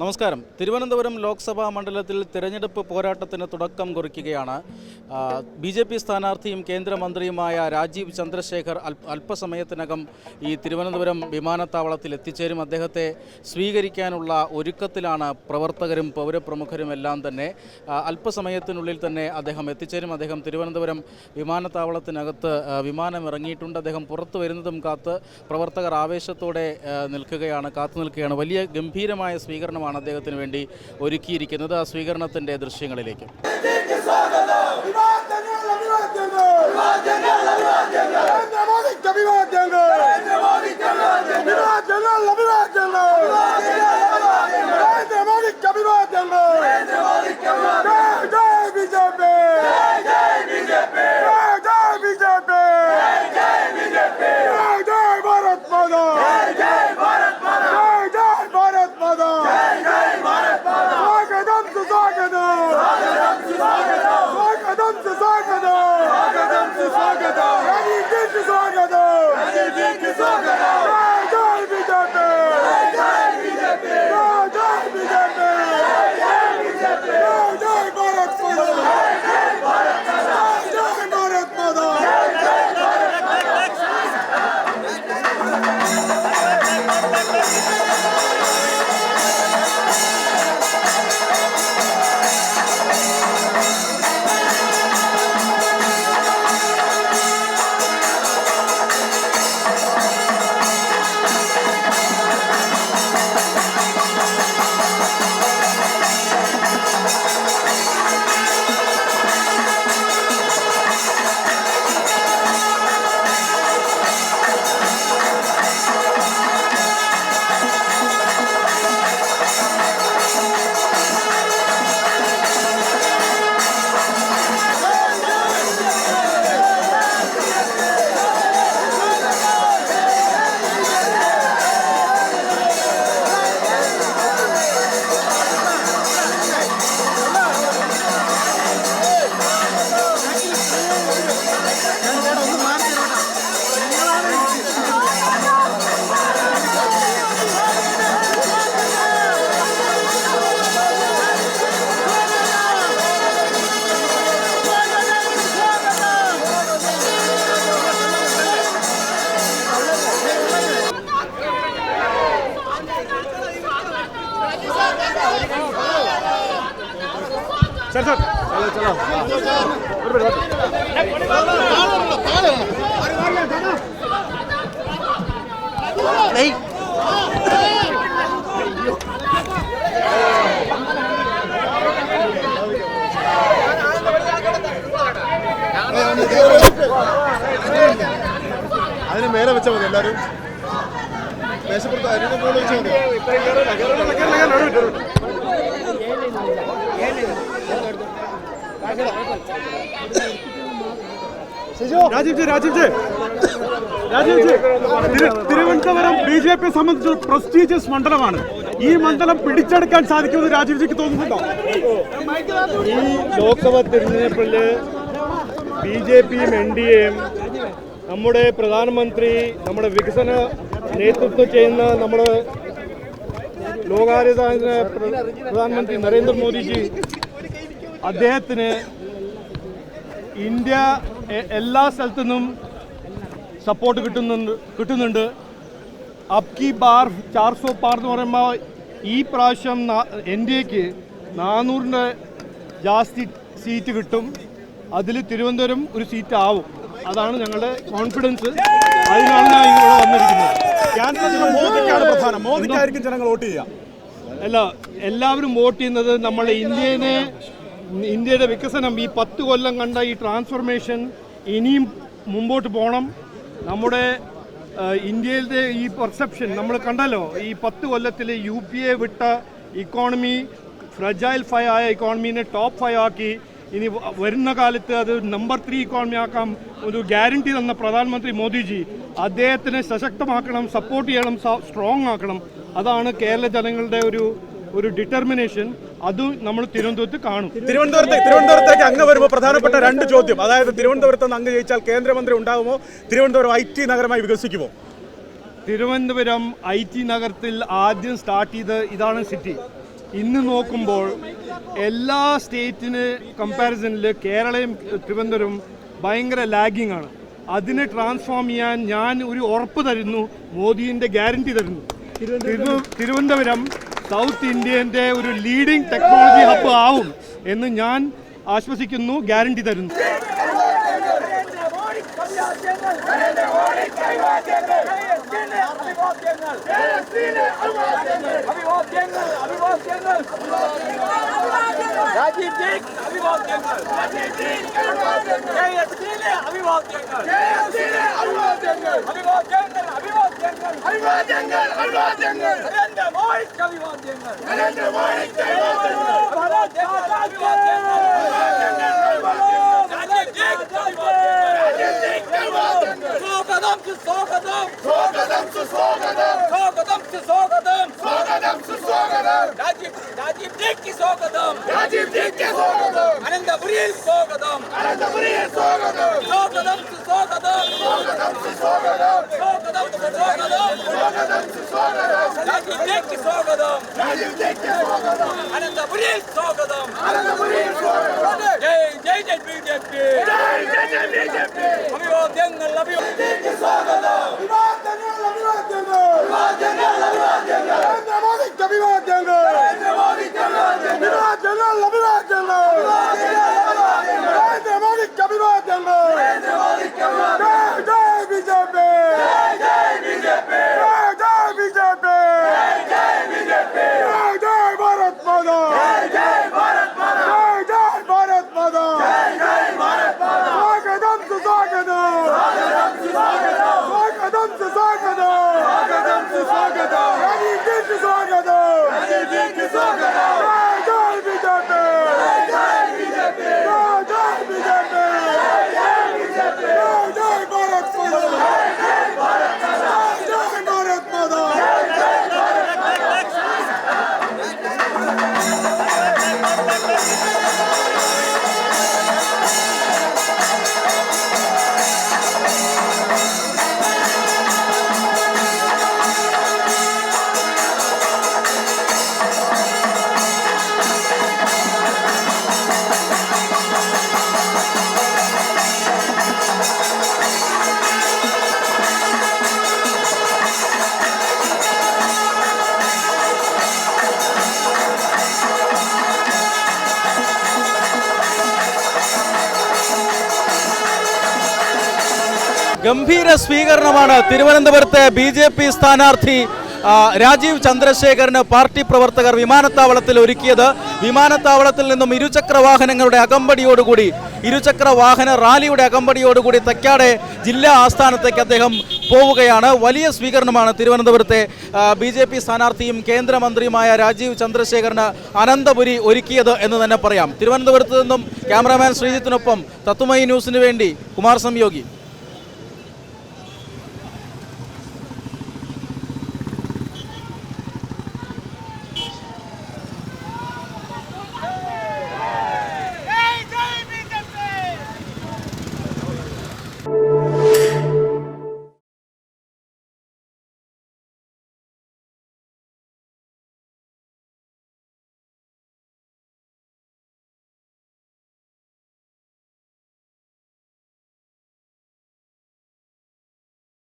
നമസ്കാരം. തിരുവനന്തപുരം ലോക്സഭാ മണ്ഡലത്തിൽ തിരഞ്ഞെടുപ്പ് പോരാട്ടത്തിന് തുടക്കം കുറിക്കുകയാണ്. BJP സ്ഥാനാർത്ഥിയും കേന്ദ്രമന്ത്രിയുമായ രാജീവ് ചന്ദ്രശേഖർ അല്പസമയത്തിനകം ഈ തിരുവനന്തപുരം വിമാനത്താവളത്തിൽ എത്തിച്ചേരും. അദ്ദേഹത്തെ സ്വീകരിക്കാനുള്ള ഒരുക്കത്തിലാണ് പ്രവർത്തകരും പൗരപ്രമുഖരും എല്ലാം തന്നെ. അല്പസമയത്തിനുള്ളിൽ തന്നെ അദ്ദേഹം എത്തിച്ചേരും. അദ്ദേഹം തിരുവനന്തപുരം വിമാനത്താവളത്തിനകത്ത് വിമാനം ഇറങ്ങിയിട്ടുണ്ട്. അദ്ദേഹം പുറത്തു വരുന്നതും കാത്ത് പ്രവർത്തകർ ആവേശത്തോടെ കാത്തു നിൽക്കുകയാണ്. വലിയ ഗംഭീരമായ സ്വീകരണം അദ്ദേഹത്തിന് വേണ്ടി ഒരുക്കിയിരിക്കുന്നത്. ആ സ്വീകരണത്തിന്റെ ദൃശ്യങ്ങളിലേക്ക്. അതിന് മേലെ വെച്ചാൽ മതി. എല്ലാവരും മേശപ്പുറത്ത് അരിയുടെ മുകളിൽ വെച്ചാൽ മതി. തിരുവനന്തപുരം BJP സംബന്ധിച്ച് പ്രസ്റ്റീജിയസ് മണ്ഡലമാണ്. ഈ മണ്ഡലം പിടിച്ചെടുക്കാൻ സാധിക്കുമെന്ന് രാജീവ്ജിക്ക് തോന്നുന്നുണ്ടോ? ഈ ലോക്സഭാ തിരഞ്ഞെടുപ്പിൽ BJPയും NDAയും നമ്മുടെ പ്രധാനമന്ത്രി, നമ്മുടെ വികസന നേതൃത്വം ചെയ്യുന്ന നമ്മുടെ ലോകായുധ പ്രധാനമന്ത്രി നരേന്ദ്രമോദിജി, അദ്ദേഹത്തിന് ഇന്ത്യ എല്ലാ സ്ഥലത്തു നിന്നും സപ്പോർട്ട് കിട്ടുന്നുണ്ട്. അബ്കി ബാർ 400 പാർ എന്ന് പറയുമ്പോൾ ഈ പ്രാവശ്യം NDAക്ക് 400-ന്റെ ജാസ്തി സീറ്റ് കിട്ടും. അതിൽ തിരുവനന്തപുരം ഒരു സീറ്റ് ആവും. അതാണ് ഞങ്ങളുടെ കോൺഫിഡൻസ്. അതിനാണ് ഞാൻ ഇവിടെ വന്നിരിക്കുന്നത്. മോദിക്കാണ് പ്രധാനം. മോദിക്കായിരിക്കും ജനങ്ങൾ വോട്ട് ചെയ്യുക. അല്ല, എല്ലാവരും വോട്ട് ചെയ്യുന്നത് നമ്മളെ ഇന്ത്യയുടെ വികസനം, ഈ 10 കൊല്ലം കണ്ട ഈ ട്രാൻസ്ഫോർമേഷൻ ഇനിയും മുമ്പോട്ട് പോകണം. നമ്മുടെ ഇന്ത്യയിലെ ഈ പെർസെപ്ഷൻ നമ്മൾ കണ്ടല്ലോ. ഈ 10 കൊല്ലത്തിൽ UPA വിട്ട ഇക്കോണമി, ഫ്രജൈൽ 5 ആയ ഇക്കോണമീനെ ടോപ്പ് 5 ആക്കി. ഇനി വരുന്ന കാലത്ത് അത് നമ്പർ 3 ഇക്കോണമി ആക്കാം ഒരു ഗ്യാരണ്ടി തന്ന പ്രധാനമന്ത്രി മോദിജി. അദ്ദേഹത്തിനെ സശക്തമാക്കണം, സപ്പോർട്ട് ചെയ്യണം, സ്ട്രോങ് ആക്കണം. അതാണ് കേരള ജനങ്ങളുടെ ഒരു ഡിറ്റർമിനേഷൻ. അതും നമ്മൾ തിരുവനന്തപുരത്ത് കാണും. തിരുവനന്തപുരത്തേക്ക് അങ്ങ് വരുമ്പോൾ പ്രധാനപ്പെട്ട 2 ചോദ്യം. അതായത് തിരുവനന്തപുരത്ത് നിന്ന് അങ്ങ് ജയിച്ചാൽ കേന്ദ്രമന്ത്രി ഉണ്ടാകുമോ? തിരുവനന്തപുരം IT നഗരമായി വികസിക്കുമോ? തിരുവനന്തപുരം IT നഗരത്തിൽ ആദ്യം സ്റ്റാർട്ട് ചെയ്ത് ഇതാണ് സിറ്റി. ഇന്ന് നോക്കുമ്പോൾ എല്ലാ സ്റ്റേറ്റിന് കമ്പാരിസണിൽ കേരളയും തിരുവനന്തപുരം ഭയങ്കര ലാഗിങ് ആണ്. അതിനെ ട്രാൻസ്ഫോം ചെയ്യാൻ ഞാൻ ഒരു ഉറപ്പ് തരുന്നു, മോദിയുടെ ഗ്യാരണ്ടി തരുന്നു. തിരുവനന്തപുരം സൗത്ത് ഇന്ത്യൻ്റെ ഒരു ലീഡിംഗ് ടെക്നോളജി ഹബ്ബ് ആവും എന്ന് ഞാൻ ആശ്വസിക്കുന്നു, ഗ്യാരണ്ടി തരുന്നു. ഗംഭീര സ്വീകരണമാണ് തിരുവനന്തപുരത്തെ BJP സ്ഥാനാർത്ഥി രാജീവ് ചന്ദ്രശേഖറിന് പാർട്ടി പ്രവർത്തകർ വിമാനത്താവളത്തിൽ ഒരുക്കിയത്. വിമാനത്താവളത്തിൽ നിന്നും ഇരുചക്ര വാഹനങ്ങളുടെ അകമ്പടിയോടുകൂടി, ഇരുചക്ര വാഹന റാലിയുടെ അകമ്പടിയോടുകൂടി തൈക്കാട് ജില്ലാ ആസ്ഥാനത്തേക്ക് അദ്ദേഹം പോവുകയാണ്. വലിയ സ്വീകരണമാണ് തിരുവനന്തപുരത്തെ BJP സ്ഥാനാർത്ഥിയും കേന്ദ്രമന്ത്രിയുമായ രാജീവ് ചന്ദ്രശേഖറിന് അനന്തപുരി ഒരുക്കിയത് എന്ന് തന്നെ പറയാം. തിരുവനന്തപുരത്ത് നിന്നും ക്യാമറാമാൻ ശ്രീജിത്തിനൊപ്പം തത്വമയി ന്യൂസിന് വേണ്ടി കുമാർ സംയോഗി.